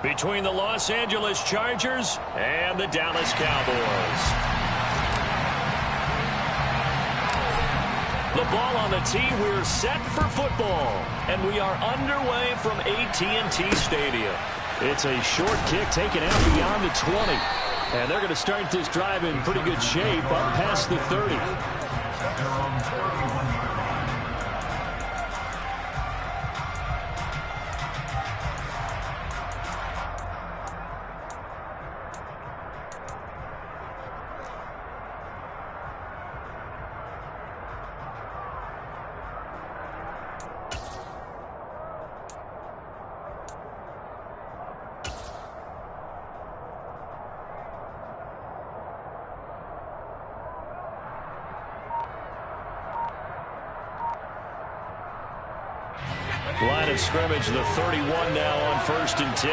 between the Los Angeles Chargers and the Dallas Cowboys. The ball on the tee. We're set for football, and we are underway from AT&T Stadium. It's a short kick taken out beyond the 20, and they're going to start this drive in pretty good shape up past the 30. Line of scrimmage, the 31 now on 1st and 10.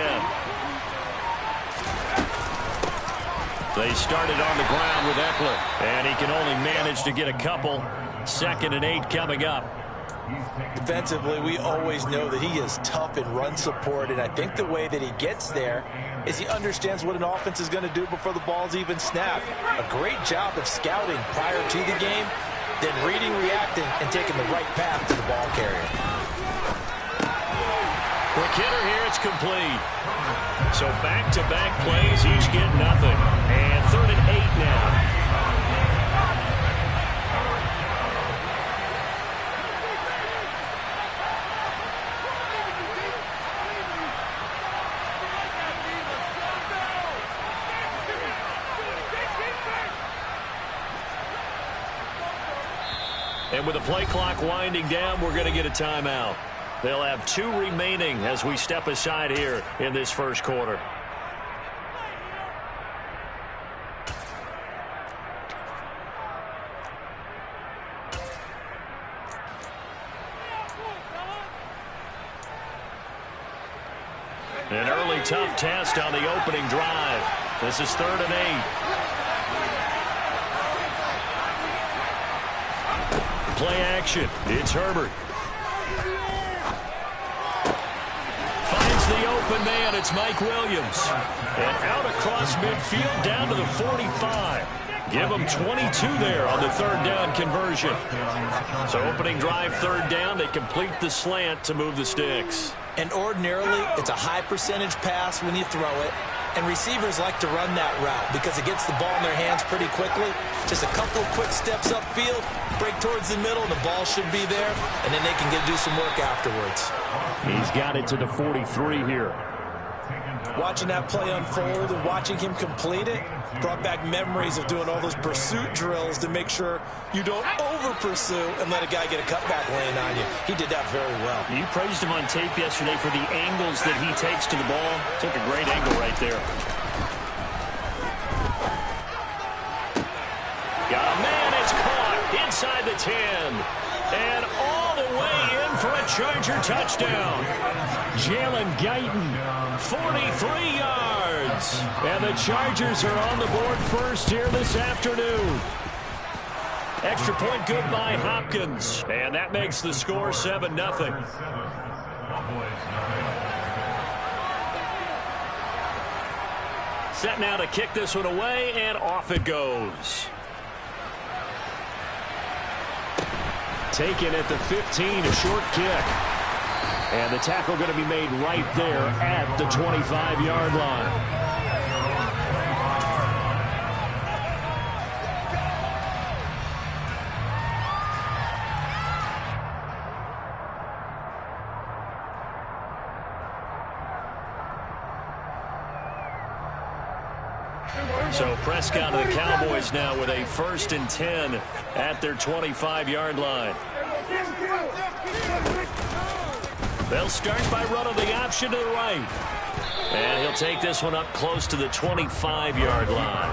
They started on the ground with Eckler, and he can only manage to get a couple. 2nd and 8 coming up. Defensively, we always know that he is tough in run support, and I think the way that he gets there is he understands what an offense is going to do before the ball's even snapped. A great job of scouting prior to the game, then reading, reacting, and taking the right path to the ball carrier. Quick hitter here, it's complete. So back-to-back plays, each get nothing. And 3rd and 8 now. And with the play clock winding down, we're going to get a timeout. They'll have 2 remaining as we step aside here in this first quarter. An early tough test on the opening drive. This is 3rd and 8. Play action. It's Herbert. The open man, it's Mike Williams. And out across midfield down to the 45. Give them 22 there on the 3rd down conversion. So opening drive 3rd down, they complete the slant to move the sticks. And ordinarily, it's a high percentage pass when you throw it. And receivers like to run that route because it gets the ball in their hands pretty quickly. Just a couple of quick steps upfield, break towards the middle, and the ball should be there. And then they can do some work afterwards. He's got it to the 43 here. Watching that play unfold and watching him complete it brought back memories of doing all those pursuit drills to make sure you don't over-pursue and let a guy get a cutback lane on you. He did that very well. You praised him on tape yesterday for the angles that he takes to the ball. Took a great angle right there. Got a man, it's caught inside the 10. And all the way in for a Charger touchdown. Jalen Guyton, 43 yards. And the Chargers are on the board first here this afternoon. Extra point good by Hopkins. And that makes the score 7-0. Set now to kick this one away, and off it goes. Taken at the 15, a short kick. And the tackle going to be made right there at the 25-yard line. So Prescott and the Cowboys now with a 1st and 10 at their 25-yard line. They'll start by running the option to the right. And he'll take this one up close to the 25-yard line.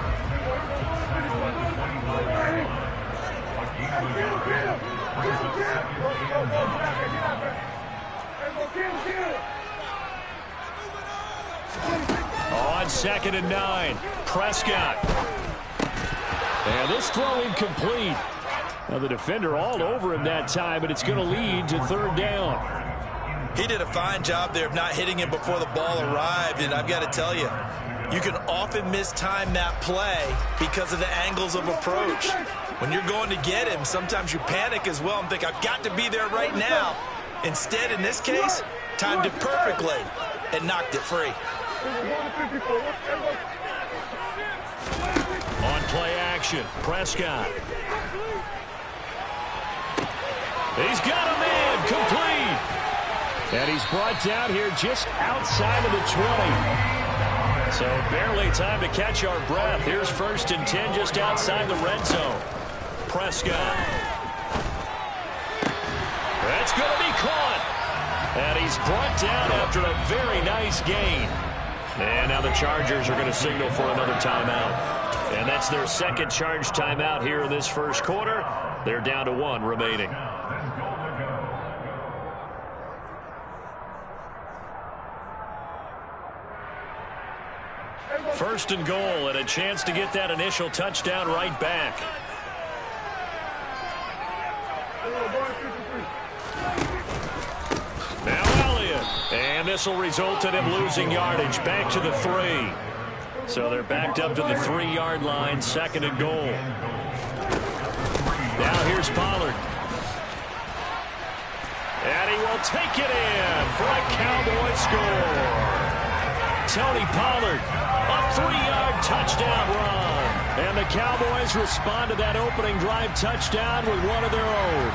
On 2nd and 9, Prescott. And this throw incomplete. Now the defender all over him that time, but it's going to lead to 3rd down. He did a fine job there of not hitting him before the ball arrived, and I've got to tell you, you can often mistime that play because of the angles of approach. When you're going to get him, sometimes you panic as well and think, I've got to be there right now. Instead, in this case, timed it perfectly and knocked it free. On play action, Prescott. He's got a man, complete. And he's brought down here just outside of the 20. So barely time to catch our breath. Here's 1st and 10 just outside the red zone. Prescott. That's going to be caught. And he's brought down after a very nice gain. And now the Chargers are going to signal for another timeout. And that's their 2nd charge timeout here in this 1st quarter. They're down to 1 remaining. First and goal, and a chance to get that initial touchdown right back. Now Elliott, and this will result in him losing yardage back to the 3. So they're backed up to the 3-yard line, 2nd and goal. Now here's Pollard. And he will take it in for a Cowboy score. Tony Pollard, a 3-yard touchdown run. And the Cowboys respond to that opening drive touchdown with one of their own.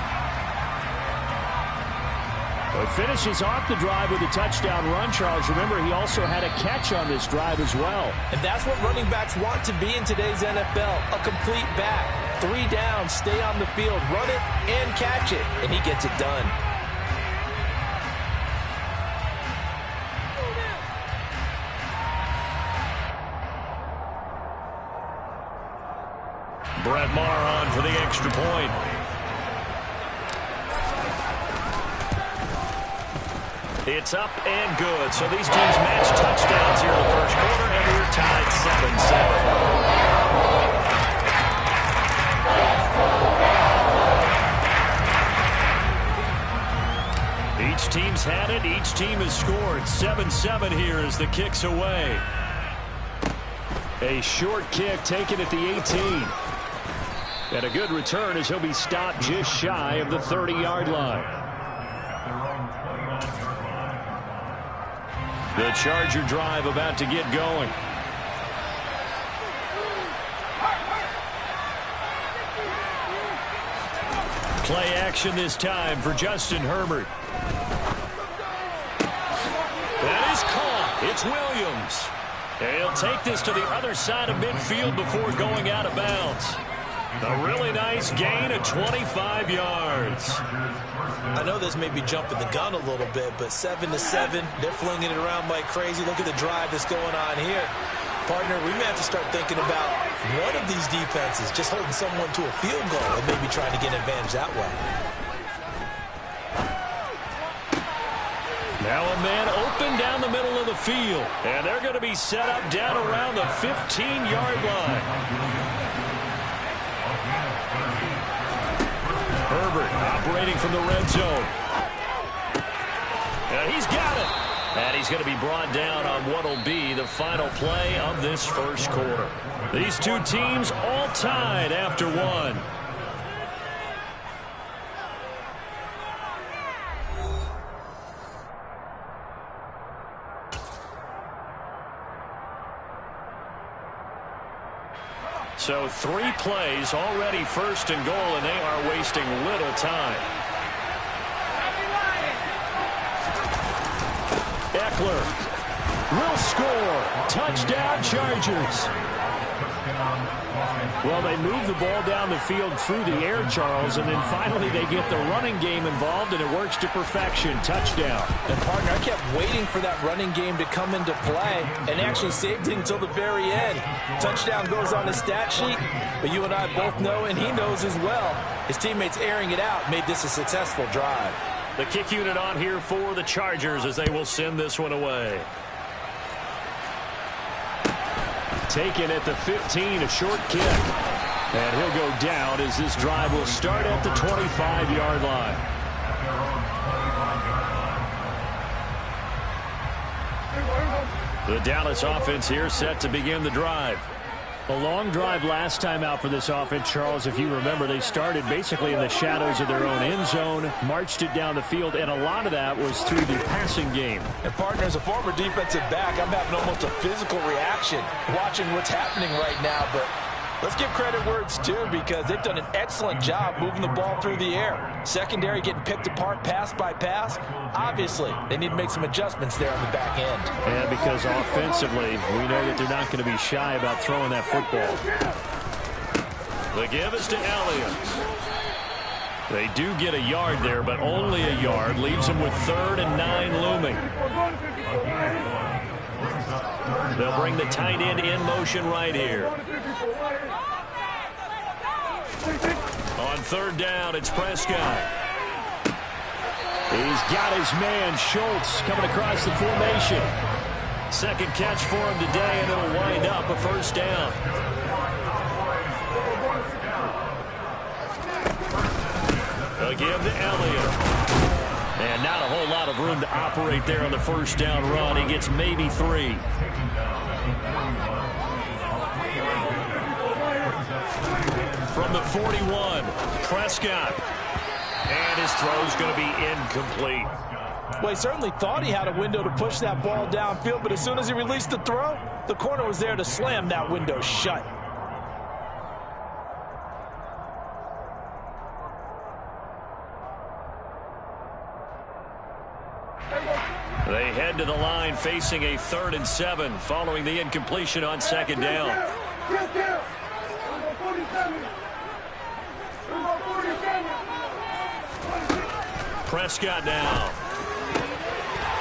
It finishes off the drive with a touchdown run, Charles. Remember, he also had a catch on this drive as well. And that's what running backs want to be in today's NFL, a complete back. 3 down, stay on the field, run it, and catch it. And he gets it done. Brett Maher on for the extra point. It's up and good. So these teams match touchdowns here in the 1st quarter, and we're tied 7-7. Each team's had it. Each team has scored. 7-7 here as the kick's away. A short kick taken at the 18. And a good return as he'll be stopped just shy of the 30-yard line. The Charger drive about to get going. Play action this time for Justin Herbert. That is caught. It's Williams. And he'll take this to the other side of midfield before going out of bounds. A really nice gain of 25 yards. I know this may be jumping the gun a little bit, but 7-7, they're flinging it around like crazy. Look at the drive that's going on here. Partner, we may have to start thinking about one of these defenses just holding someone to a field goal and maybe trying to get an advantage that way. Now a man open down the middle of the field. And they're going to be set up down around the 15-yard line. Herbert operating from the red zone. And he's got it. And he's going to be brought down on what will be the final play of this 1st quarter. These two teams all tied after 1. So 3 plays already 1st and goal, and they are wasting little time. Eckler will score. Touchdown, Chargers. Well, they move the ball down the field through the air, Charles, and then finally they get the running game involved, and it works to perfection. Touchdown. And, partner, I kept waiting for that running game to come into play and actually saved it until the very end. Touchdown goes on the stat sheet, but you and I both know, and he knows as well, his teammates airing it out made this a successful drive. The kick unit on here for the Chargers as they will send this one away. Taken at the 15, a short kick. And he'll go down as this drive will start at the 25-yard line. The Dallas offense here set to begin the drive. A long drive last time out for this offense, Charles. If you remember, they started basically in the shadows of their own end zone, marched it down the field, and a lot of that was through the passing game. And, partner, as a former defensive back, I'm having almost a physical reaction watching what's happening right now. But let's give credit where it's due, because they've done an excellent job moving the ball through the air. Secondary getting picked apart pass by pass. Obviously, they need to make some adjustments there on the back end. And because offensively, we know that they're not going to be shy about throwing that football. The give is to Elliott. They do get a yard there, but only a yard. Leaves them with 3rd and 9 looming. They'll bring the tight end in motion right here. On 3rd down, it's Prescott. He's got his man, Schultz, coming across the formation. Second catch for him today, and it'll wind up a 1st down. Again to Elliott. And not a whole lot of room to operate there on the 1st down run. He gets maybe 3. From the 41, Prescott. And his throw's going to be incomplete. Well, he certainly thought he had a window to push that ball downfield, but as soon as he released the throw, the corner was there to slam that window shut. They head to the line facing a 3rd and 7 following the incompletion on 2nd down. Prescott now.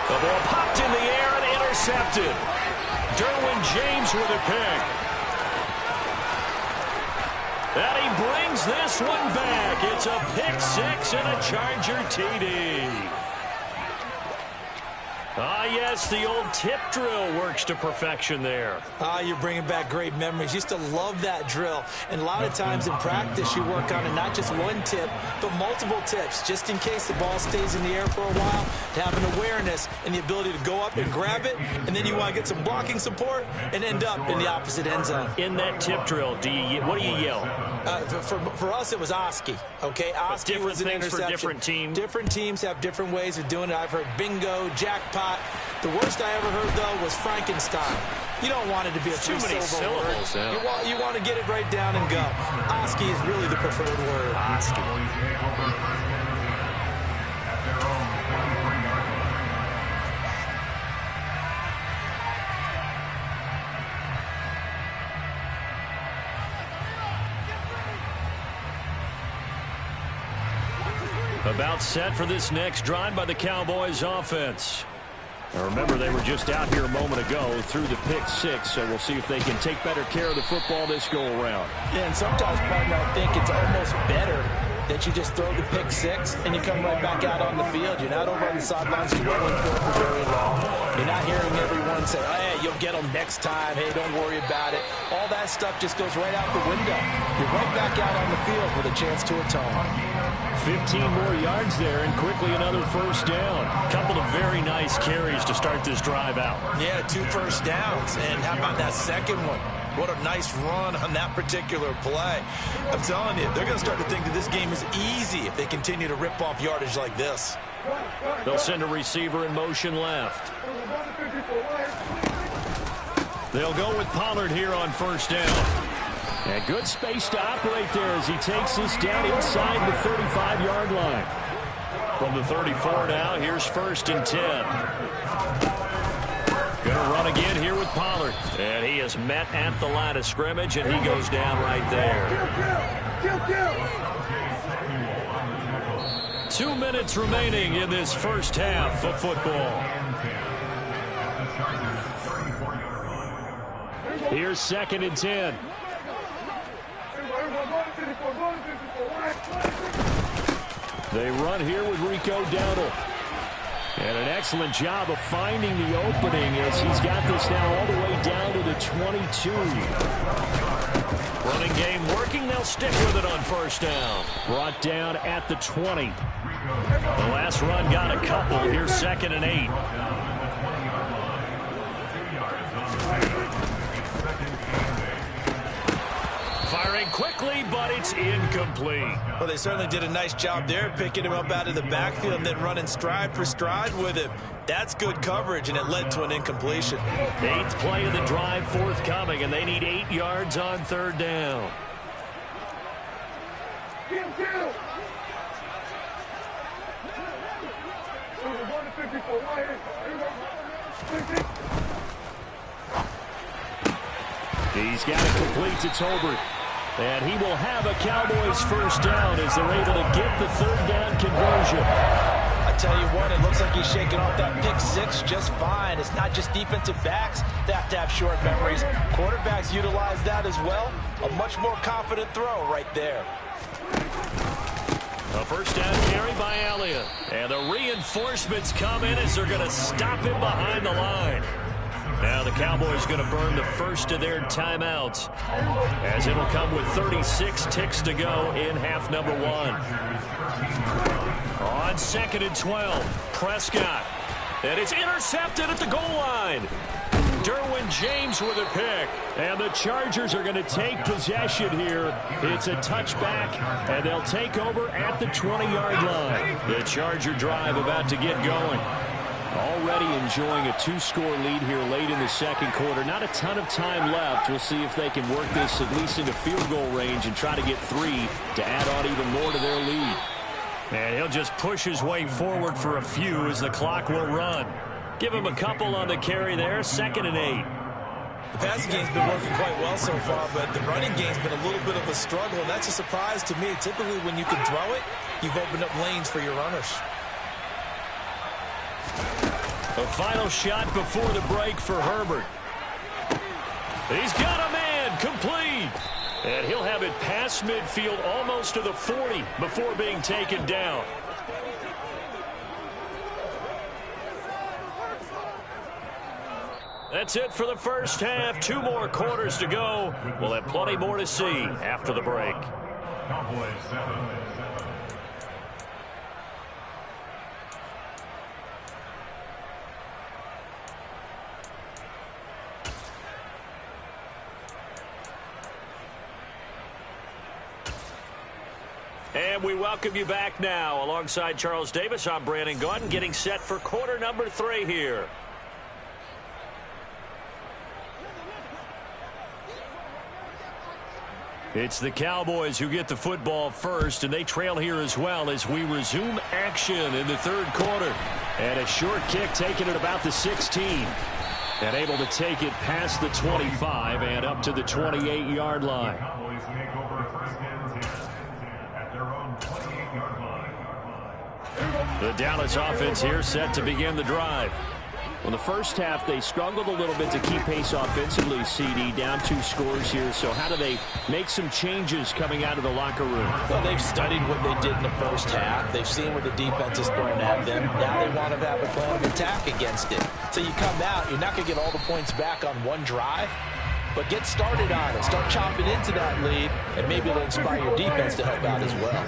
The ball popped in the air and intercepted. Derwin James with a pick. And he brings this one back. It's a pick 6 and a Charger TD. Ah, yes, the old tip drill works to perfection there. You're bringing back great memories. Used to love that drill. And a lot of times in practice, you work on it, not just one tip, but multiple tips, just in case the ball stays in the air for a while, to have an awareness and the ability to go up and grab it, and then you want to get some blocking support and end up in the opposite end zone. In that tip drill, what do you yell? For us, it was Oski. Okay, Oski was an interception. For different teams. Different teams have different ways of doing it. I've heard bingo, jackpot. The worst I ever heard, though, was Frankenstein. You don't want it to be a too many syllables. Yeah. You want to get it right down and go. Oski is really the preferred word. Oski. About set for this next drive by the Cowboys offense. Now remember, they were just out here a moment ago through the pick 6, so we'll see if they can take better care of the football this go-around. Yeah, and sometimes, partner, I think it's almost better that you just throw the pick 6 and you come right back out on the field. You're not over on the sidelines dwelling for very long. You're not hearing everyone say, hey, you'll get them next time. Hey, don't worry about it. All that stuff just goes right out the window. You're right back out on the field with a chance to atone. 15 more yards there, and quickly another 1st down. Couple of very nice carries to start this drive out. Yeah, 2 first downs. And how about that second one? What a nice run on that particular play. I'm telling you, they're going to start to think that this game is easy if they continue to rip off yardage like this. They'll send a receiver in motion left. They'll go with Pollard here on 1st down. And good space to operate there as he takes this down inside the 35-yard line. From the 34 now, here's 1st and 10. Going to run again here with Pollard. And he is met at the line of scrimmage, and he goes down right there. 2 minutes remaining in this first half of football. Here's 2nd and 10. They run here with Rico Dowdle. And an excellent job of finding the opening as he's got this now all the way down to the 22. Running game working. They'll stick with it on 1st down. Brought down at the 20. The last run got a couple. Here's 2nd and 8. Throwing quickly, but it's incomplete. Well, they certainly did a nice job there, picking him up out of the backfield and then running stride for stride with him. That's good coverage, and it led to an incompletion. 8th play of the drive forthcoming, and they need 8 yards on 3rd down. He's got it complete to Tolbert. And he will have a Cowboys first down as they're able to get the 3rd down conversion. I tell you what, it looks like he's shaking off that pick 6 just fine. It's not just defensive backs that have to have short memories. Quarterbacks utilize that as well. A much more confident throw right there. A first down carry by Elliott. And the reinforcements come in as they're going to stop him behind the line. Now the Cowboys going to burn the first of their timeouts, as it'll come with 36 ticks to go in half number 1. On 2nd and 12, Prescott. And it's intercepted at the goal line. Derwin James with a pick. And the Chargers are going to take possession here. It's a touchback, and they'll take over at the 20-yard line. The Charger drive about to get going. Already enjoying a 2-score lead here late in the 2nd quarter. Not a ton of time left. We'll see if they can work this at least into field goal range and try to get 3 to add on even more to their lead. And he'll just push his way forward for a few as the clock will run. Give him a couple on the carry there. 2nd and 8. The passing game's been working quite well so far, but the running game's been a little bit of a struggle, and that's a surprise to me. Typically, when you can throw it, you've opened up lanes for your runners. A final shot before the break for Herbert. He's got a man, complete. And he'll have it past midfield almost to the 40 before being taken down. That's it for the first half. 2 more quarters to go. We'll have plenty more to see after the break. And we welcome you back now. Alongside Charles Davis, I'm Brandon Gaudin, getting set for quarter number 3 here. It's the Cowboys who get the football first, and they trail here as well as we resume action in the 3rd quarter. And a short kick taken at about the 16. And able to take it past the 25 and up to the 28-yard line. The Dallas offense here set to begin the drive. Well, the first half, they struggled a little bit to keep pace offensively, CD, down 2 scores here. So how do they make some changes coming out of the locker room? Well, they've studied what they did in the first half. They've seen what the defense is throwing at them. Now they want to have a plan of attack against it. So you come out, you're not going to get all the points back on one drive, but get started on it. Start chopping into that lead, and maybe it'll inspire your defense to help out as well.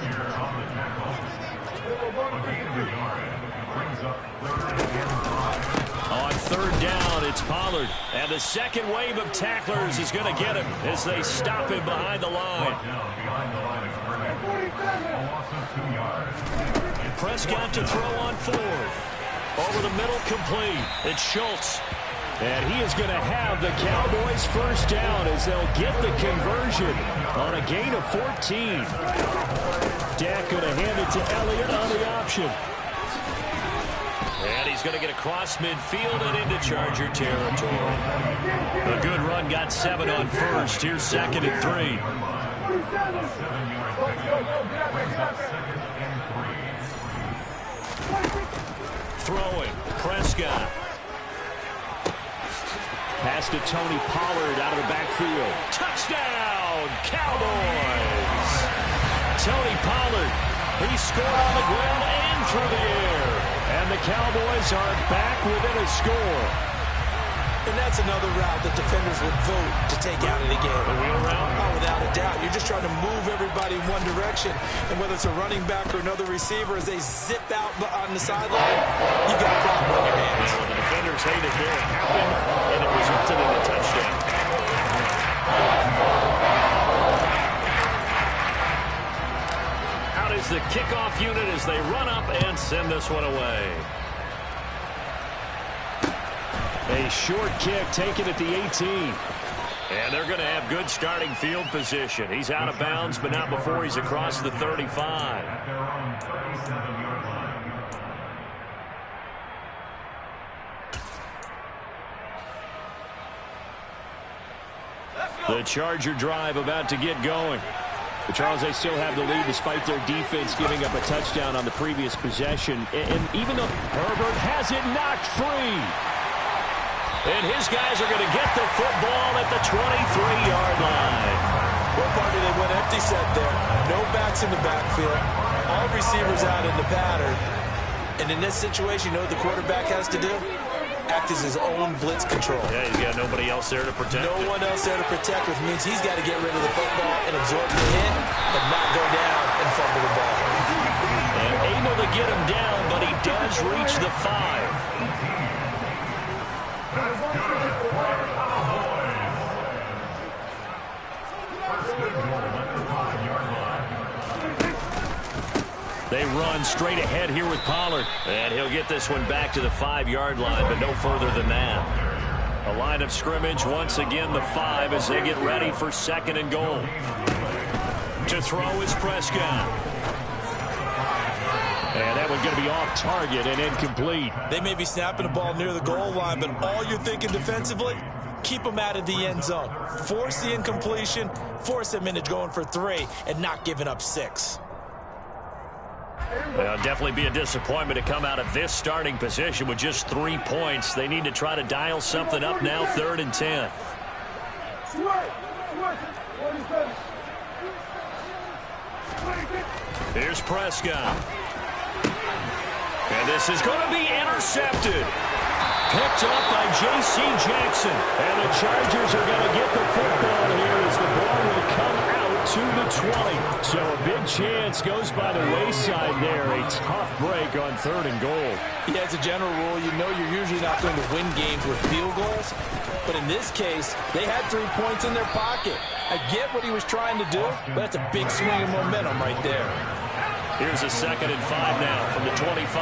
On 3rd down, it's Pollard. And the second wave of tacklers is going to get him as they stop him behind the line. Prescott to throw on 4th. Over the middle, complete. It's Schultz. And he is going to have the Cowboys first down as they'll get the conversion on a gain of 14. Dak going to hand it to Elliott on the option. And he's going to get across midfield and into Charger territory. A good run, got 7 on first. Here's 2nd and 3. Throwing, Prescott. Pass to Tony Pollard out of the backfield. Touchdown, Cowboys! Tony Pollard, he scored on the ground and through the air. And the Cowboys are back within a score. And that's another route that defenders would vote to take out of the game. The wheel route? Oh, without a doubt. You're just trying to move everybody in one direction. And whether it's a running back or another receiver, as they zip out on the sideline, you got a problem on your hands. Well, the defenders hated there. It happened, and it resulted in a touchdown. as they run up and send this one away. A short kick taken at the 18. And they're going to have good starting field position. He's out of bounds, but not before he's across the 35. The Charger drive about to get going. But Charles, they still have the lead despite their defense giving up a touchdown on the previous possession. And even though Herbert has it knocked free. And his guys are going to get the football at the 23-yard line. Well, partner, they went empty set there. No backs in the backfield. All receivers out in the pattern. And in this situation, you know what the quarterback has to do? Act as his own blitz control. Yeah, he's got nobody else there to protect No him. one else there to protect, which means he's got to get rid of the football and absorb the hit, but not go down and fumble the ball. And able to get him down, but he does reach the 5. They run straight ahead here with Pollard. And he'll get this one back to the 5-yard line, but no further than that. A line of scrimmage, once again the 5 as they get ready for 2nd and goal. To throw is Prescott. And that one's going to be off target and incomplete. They may be snapping the ball near the goal line, but all you're thinking defensively, keep them out of the end zone. Force the incompletion, force them into going for 3, and not giving up 6. It'll definitely be a disappointment to come out of this starting position with just 3 points. They need to try to dial something up now, 3rd and 10. Here's Prescott. And this is going to be intercepted. Picked up by J.C. Jackson. And the Chargers are going to get the football here as the ball will come out to the 20. So a big chance goes by the wayside there. A tough break on 3rd and goal. Yeah, as a general rule, you know you're usually not going to win games with field goals. But in this case, they had 3 points in their pocket. I get what he was trying to do, but that's a big swing of momentum right there. Here's a 2nd and 5 now from the 25.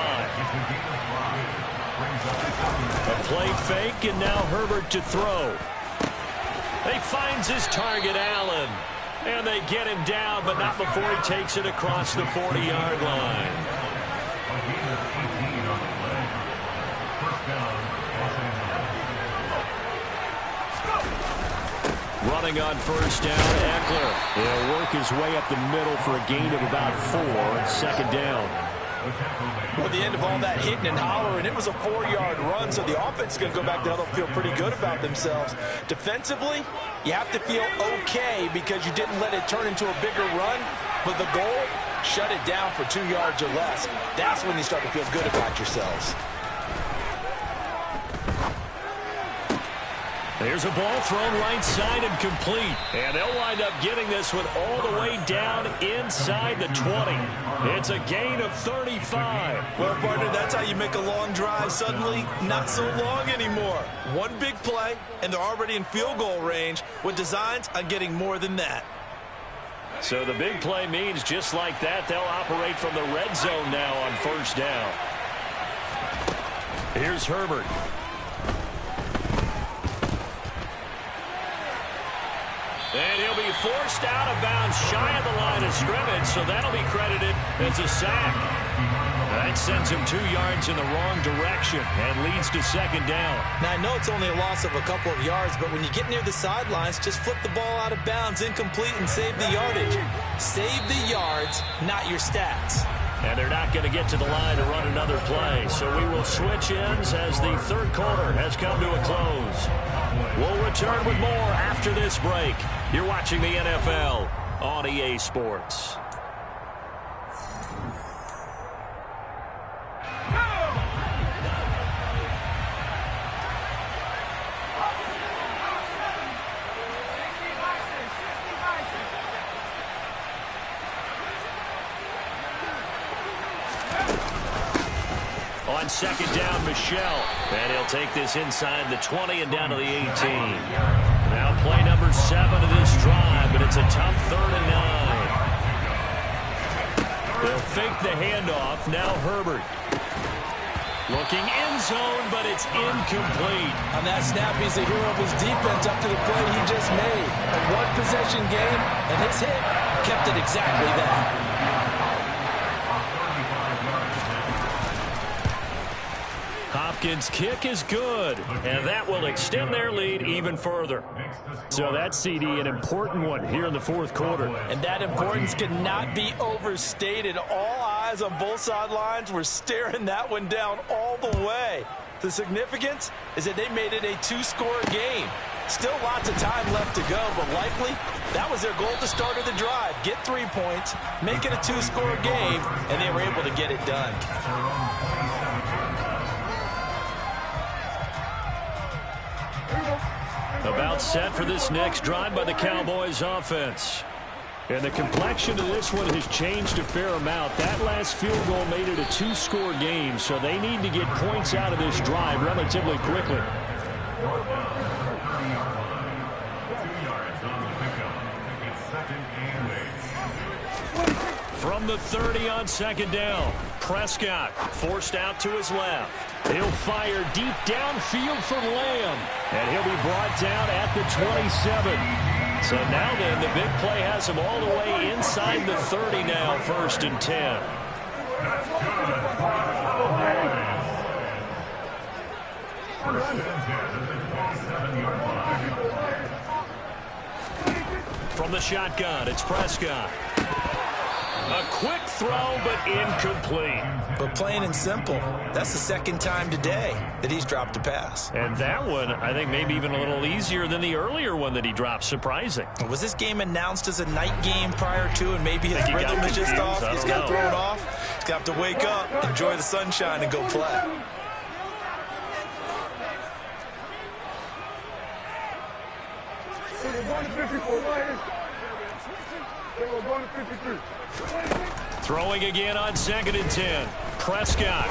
A play fake, and now Herbert to throw. He finds his target, Allen. And they get him down, but not before he takes it across the 40-yard line. Running on 1st down, Eckler. He'll work his way up the middle for a gain of about 4 on 2nd down. Well, at the end of all that hitting and hollering, it was a 4-yard run, so the offense is going to go back down and feel pretty good about themselves. Defensively, you have to feel okay because you didn't let it turn into a bigger run, but the goal, shut it down for 2 yards or less. That's when you start to feel good about yourselves. There's a ball thrown right side and complete. And they'll wind up getting this one all the way down inside the 20. It's a gain of 35. Well, partner, that's how you make a long drive suddenly not so long anymore. One big play, and they're already in field goal range with designs on getting more than that. So the big play means just like that, they'll operate from the red zone now on 1st down. Here's Herbert. And he'll be forced out of bounds shy of the line of scrimmage, so that'll be credited as a sack. That sends him 2 yards in the wrong direction and leads to 2nd down. Now, I know it's only a loss of a couple of yards, but when you get near the sidelines, just flip the ball out of bounds, incomplete, and save the yardage. Save the yards, not your stats. And they're not going to get to the line to run another play. So we will switch ends as the 3rd quarter has come to a close. We'll return with more after this break. You're watching the NFL on EA Sports. On 2nd down, Michelle. And he'll take this inside the 20 and down to the 18. Now play number 7 of this drive, but it's a tough 3rd and 9. They'll fake the handoff. Now Herbert. Looking end zone, but it's incomplete. On that snap, he's the hero of his defense up to the play he just made. A one-possession game, and his hit kept it exactly that. Hopkins' kick is good, and that will extend their lead even further. So that's, CD, an important one here in the fourth quarter. And that importance cannot be overstated. All eyes on both sidelines were staring that one down all the way. The significance is that they made it a two-score game. Still lots of time left to go, but likely that was their goal at the start of the drive. Get 3 points, make it a two-score game, and they were able to get it done. About set for this next drive by the Cowboys offense. And the complexion of this one has changed a fair amount. That last field goal made it a two-score game, so they need to get points out of this drive relatively quickly. From the 30 on second down, Prescott forced out to his left. He'll fire deep downfield for Lamb, and he'll be brought down at the 27. So now then, the big play has him all the way inside the 30 now, 1st and 10. From the shotgun, it's Prescott. A quick throw, but incomplete. But plain and simple, that's the second time today that he's dropped a pass. And that one, I think, maybe even a little easier than the earlier one that he dropped. Surprising. Was this game announced as a night game prior to, and maybe his rhythm is just off? He's got thrown off. He's got to wake up, enjoy the sunshine, and go play. Throwing again on 2nd and 10. Prescott.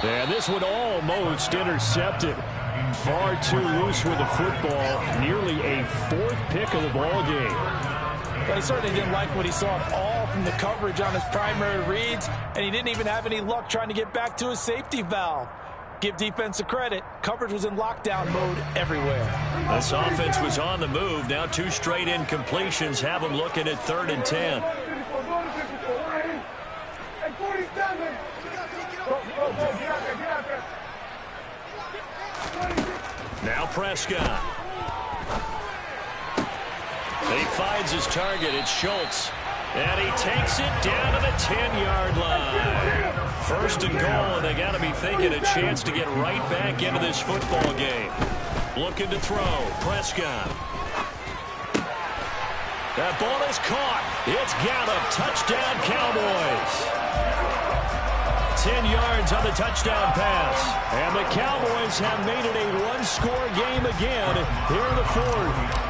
And this one almost intercepted. Far too loose with the football. Nearly a 4th pick of the ball game. But he certainly didn't like what he saw at all from the coverage on his primary reads, and he didn't even have any luck trying to get back to his safety valve. Give defense a credit. Coverage was in lockdown mode everywhere. This offense was on the move. Now 2 straight incompletions have them looking at 3rd and 10. Now Prescott. He finds his target. It's Schultz. And he takes it down to the 10-yard line. 1st and goal, and they got to be thinking a chance to get right back into this football game. Looking to throw. Prescott. That ball is caught. It's Gallup. Touchdown, Cowboys. 10 yards on the touchdown pass. And the Cowboys have made it a one-score game again here in the 4th.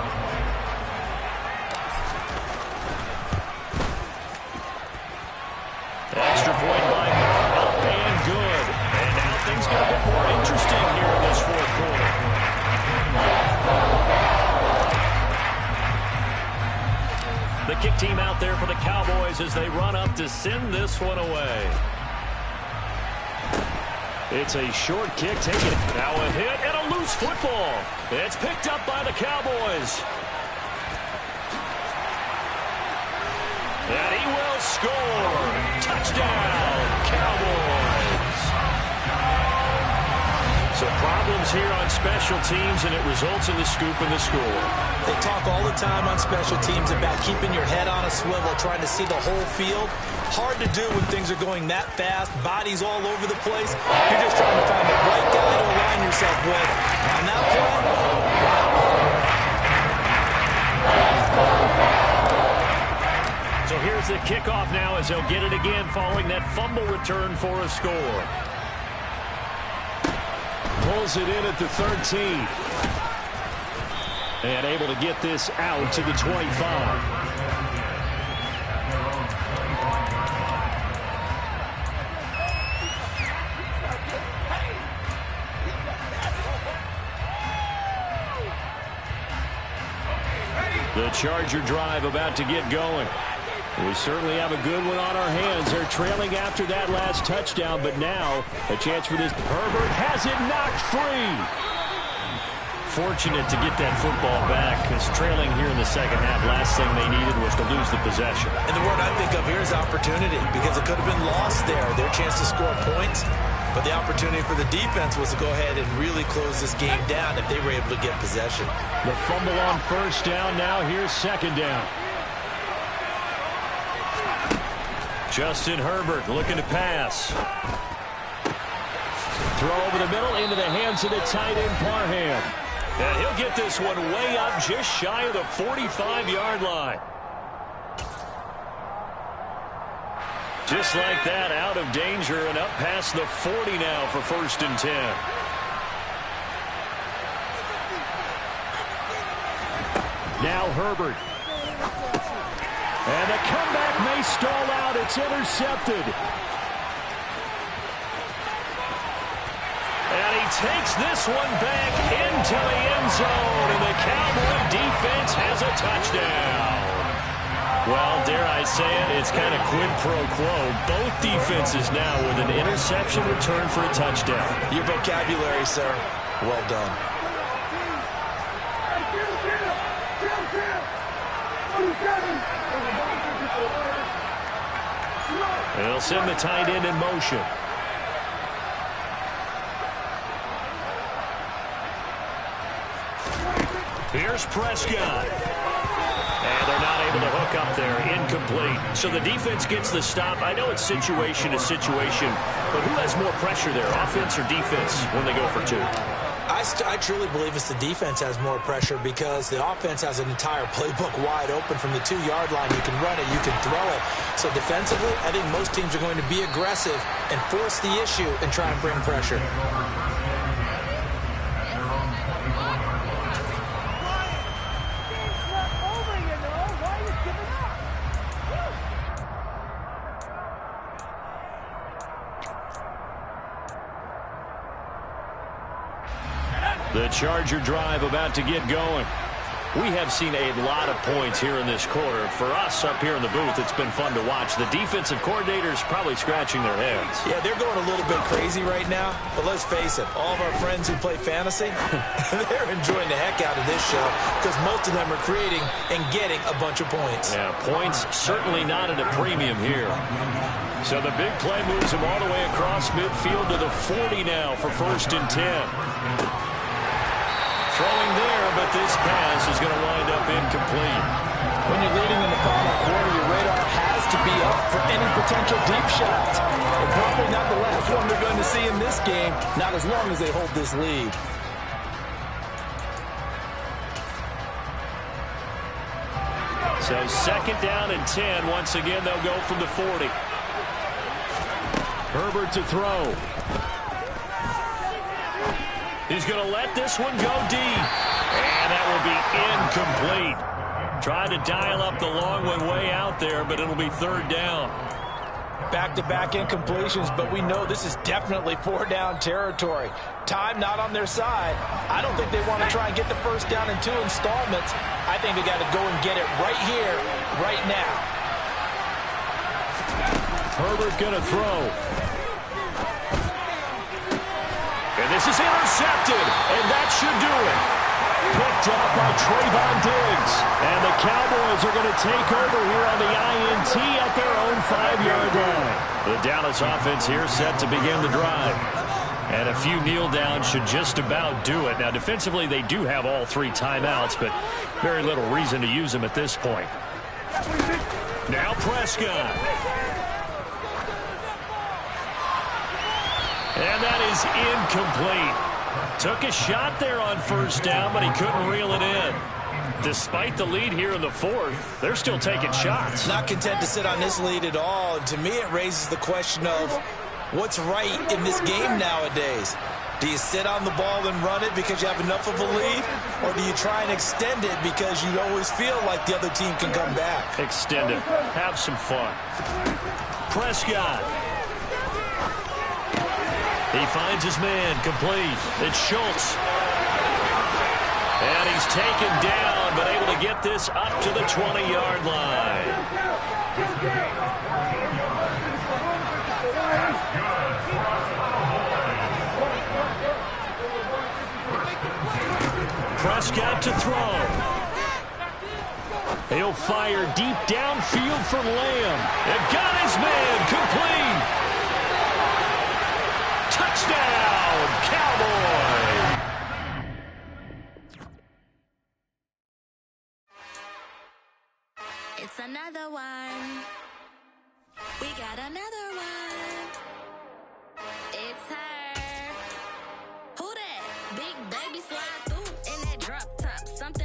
Extra point by up and good. And now things get a bit more interesting here in this 4th quarter. The kick team out there for the Cowboys as they run up to send this one away. It's a short kick taken. Now a hit and a loose football. It's picked up by the Cowboys. And he will score. Touchdown, Cowboys. So problems here on special teams, and it results in the scoop and the score. They talk all the time on special teams about keeping your head on a swivel, trying to see the whole field. Hard to do when things are going that fast, bodies all over the place. You're just trying to find the right guy to align yourself with. On that play. So here's the kickoff now as they'll get it again following that fumble return for a score. Pulls it in at the 13. And able to get this out to the 25. The Charger drive about to get going. We certainly have a good one on our hands. They're trailing after that last touchdown, but now a chance for this. Herbert has it knocked free. Fortunate to get that football back, because trailing here in the second half, last thing they needed was to lose the possession. And the word I think of here is opportunity, because it could have been lost there, their chance to score points. But the opportunity for the defense was to go ahead and really close this game down if they were able to get possession. The fumble on first down. Now here's second down. Justin Herbert looking to pass. Throw over the middle into the hands of the tight end Parham. And he'll get this one way up just shy of the 45-yard line. Just like that, out of danger and up past the 40 now for 1st and 10. Now Herbert. And the comeback may stall out. It's intercepted. And he takes this one back into the end zone. And the Cowboy defense has a touchdown. Well, dare I say it, it's kind of quid pro quo. Both defenses now with an interception return for a touchdown. Your vocabulary, sir. Well done. They'll send the tight end in motion. Here's Prescott. And they're not able to hook up there. Incomplete. So the defense gets the stop. I know it's situation to situation, but who has more pressure there, offense or defense, when they go for two? I truly believe it's the defense has more pressure, because the offense has an entire playbook wide open from the 2-yard line. You can run it, you can throw it. So defensively, I think most teams are going to be aggressive and force the issue and try and bring pressure. The Charger drive about to get going. We have seen a lot of points here in this quarter. For us up here in the booth, it's been fun to watch. The defensive coordinators probably scratching their heads. Yeah, they're going a little bit crazy right now. But let's face it, all of our friends who play fantasy, they're enjoying the heck out of this show, because most of them are creating and getting a bunch of points. Yeah, points certainly not at a premium here. So the big play moves him all the way across midfield to the 40 now for 1st and 10. Throwing there, but this pass is going to wind up incomplete. When you're leading in the final quarter, your radar has to be up for any potential deep shots. And probably not the last one they're going to see in this game, not as long as they hold this lead. So 2nd down and 10. Once again, they'll go from the 40. Herbert to throw. He's going to let this one go deep. And that will be incomplete. Tried to dial up the long one way out there, but it'll be 3rd down. Back-to-back incompletions, but we know this is definitely 4-down territory. Time not on their side. I don't think they want to try and get the 1st down in 2 installments. I think they got to go and get it right here, right now. Herbert going to throw. And this is intercepted, and that should do it. Picked up by Trayvon Diggs. And the Cowboys are going to take over here on the INT at their own 5-yard line. The Dallas offense here set to begin the drive. And a few kneel downs should just about do it. Now, defensively, they do have all 3 timeouts, but very little reason to use them at this point. Now Prescott. And that is incomplete. Took a shot there on 1st down, but he couldn't reel it in. Despite the lead here in the 4th, they're still taking shots. Not content to sit on this lead at all. And to me, it raises the question of what's right in this game nowadays. Do you sit on the ball and run it because you have enough of a lead? Or do you try and extend it because you always feel like the other team can come back? Extend it. Have some fun. Prescott. He finds his man, complete. It's Schultz. And he's taken down, but able to get this up to the 20-yard line. Prescott to throw. He'll fire deep downfield for Lamb. It got his man complete. Touchdown, Cowboys. It's another one. We got another one. It's her. Who that? Big baby slide through in that drop top. Something.